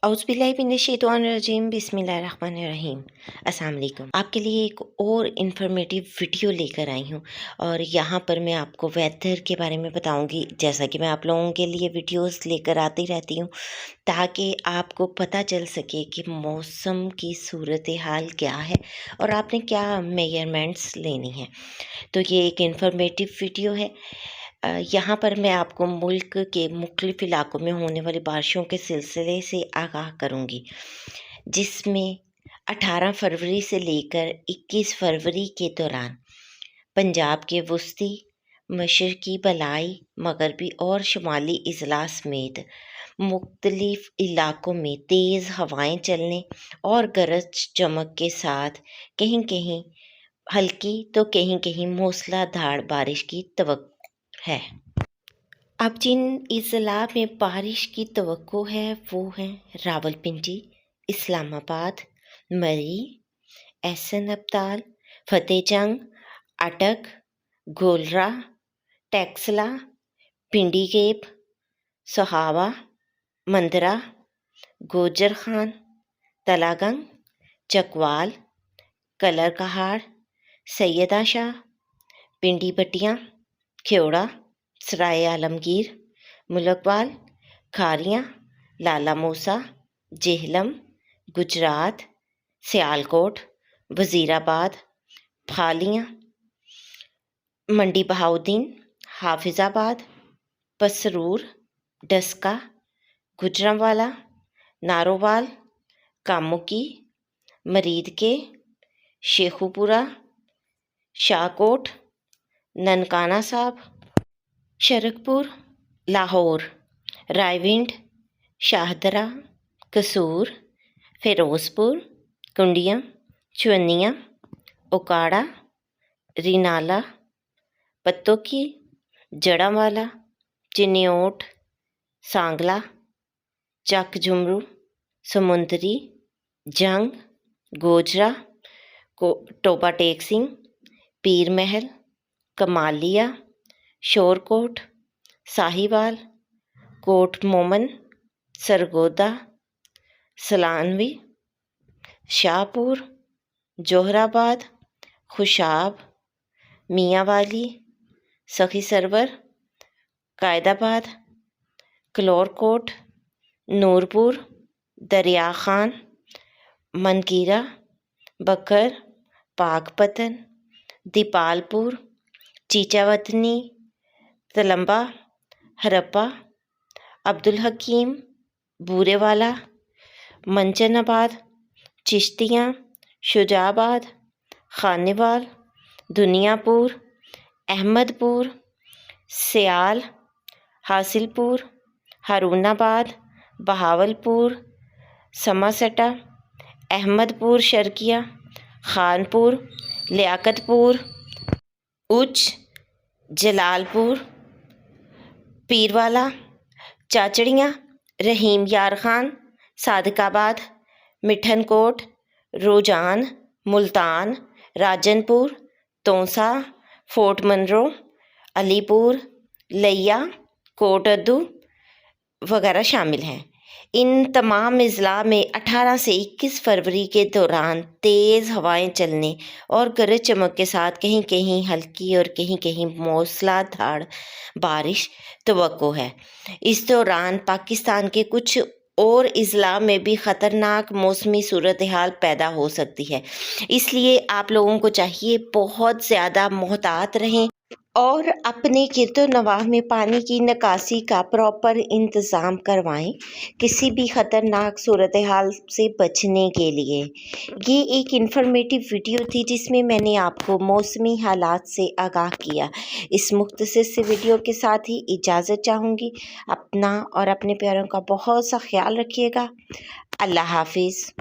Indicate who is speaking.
Speaker 1: औज़ुबिल्लाहिमिनश्शैतानिर्रजीम बिस्मिल्लाहिर्रहमानिर्रहीम। अस्सलाम वालेकुम। आपके लिए एक और इन्फॉर्मेटिव वीडियो लेकर आई हूँ और यहाँ पर मैं आपको वेदर के बारे में बताऊँगी। जैसा कि मैं आप लोगों के लिए वीडियोस लेकर आती रहती हूँ ताकि आपको पता चल सके कि मौसम की सूरत हाल क्या है और आपने क्या मेजरमेंट्स लेनी है। तो ये एक इन्फॉर्मेटिव वीडियो है। यहाँ पर मैं आपको मुल्क के मुख्तलिफ़ इलाक़ों में होने वाली बारिशों के सिलसिले से आगाह करूँगी, जिसमें 18 फरवरी से लेकर 21 फरवरी के दौरान पंजाब के वस्ती, मशरक़ी, बलाई, मगरबी और शुमाली अज़ला समेत मुख्तलिफ़ इलाक़ों में तेज़ हवाएं चलने और गरज चमक के साथ कहीं कहीं हल्की तो कहीं कहीं मूसलाधार बारिश की तवक्को है। अब जिन अज़ला में बारिश की तवक्को है वो हैं रावलपिंडी, इस्लामाबाद, मरी, एहसन अब्दाल, फतेहजंग, अटक, गोलरा, टेक्सला, पिंडी गेब, सोहावा, मंदरा, गोजर खान, तलागंग, चकवाल, कलर कहाड़, सैयदा शाह, पिंडी बटियाँ, खेवड़ा, सराय आलमगीर, मुलकवाल, खारियाँ, लाला मूसा, जेहलम, गुजरात, सियालकोट, वज़ीराबाद, फालियाँ, मंडी बहाउद्दीन, हाफिज़ाबाद, पसरूर, डस्का, गुजरांवाला, नारोवाल, कामुकी, मरीदके, शेखुपुरा, शाहकोट, ननकाना साहब, शरकपुर, लाहौर, रायविंड, शाहदरा, कसूर, फिरोज़पुर, कुंडियाँ, चुन्नियाँ, ओकाड़ा, रीनाला, पत्तोकी, जड़ांवाला, चिन्योट, सांगला, चक झुमरू, समुंदरी, जंग, गोजरा, टोबा टेक सिंह, पीर महल, कमालिया, शोरकोट, साहिवाल, कोट मोमन, सरगोदा, सलानवी, शाहपुर, जोहराबाद, खुशाब, मियांवाली, सखी सरवर, कायदाबाद, कलोरकोट, नूरपुर, दरिया खान, मनकीरा, बकर, पाकपतन, दीपालपुर, चीचावतनी, तलम्बा, हरप्पा, अब्दुल हकीम, बूरेवाला, मंचनाबाद, चिश्तियाँ, शुजाबाद, खानेवाल, दुनियापुर, अहमदपुर, सियाल, हासिलपुर, हारूनाबाद, बहावलपुर, समासटा, अहमदपुर शर्किया, खानपुर, लियाकतपुर, उच्च, जलालपुर, पीरवाला, चाचड़ियाँ, रहीम यार खान, सादिकाबाद, मिठनकोट, रोजान, मुल्तान, राजनपुर, तोंसा, फोर्ट मनरो, अलीपुर, लिया, कोट अद्दू वगैरह शामिल हैं। इन तमाम अज़ला में 18 से 21 फरवरी के दौरान तेज़ हवाएं चलने और गरज चमक के साथ कहीं कहीं हल्की और कहीं कहीं मूसलाधार बारिश तवक्को है। इस दौरान पाकिस्तान के कुछ और अज़ला में भी ख़तरनाक मौसमी सूरत हाल पैदा हो सकती है, इसलिए आप लोगों को चाहिए बहुत ज़्यादा मोहतात रहें और अपने गिरदोनवाह में पानी की निकासी का प्रॉपर इंतज़ाम करवाएं किसी भी ख़तरनाक सूरत हाल से बचने के लिए। ये एक इन्फॉर्मेटिव वीडियो थी जिसमें मैंने आपको मौसमी हालात से आगाह किया। इस मुख्तसर से वीडियो के साथ ही इजाज़त चाहूँगी। अपना और अपने प्यारों का बहुत सा ख्याल रखिएगा। अल्लाह हाफिज़।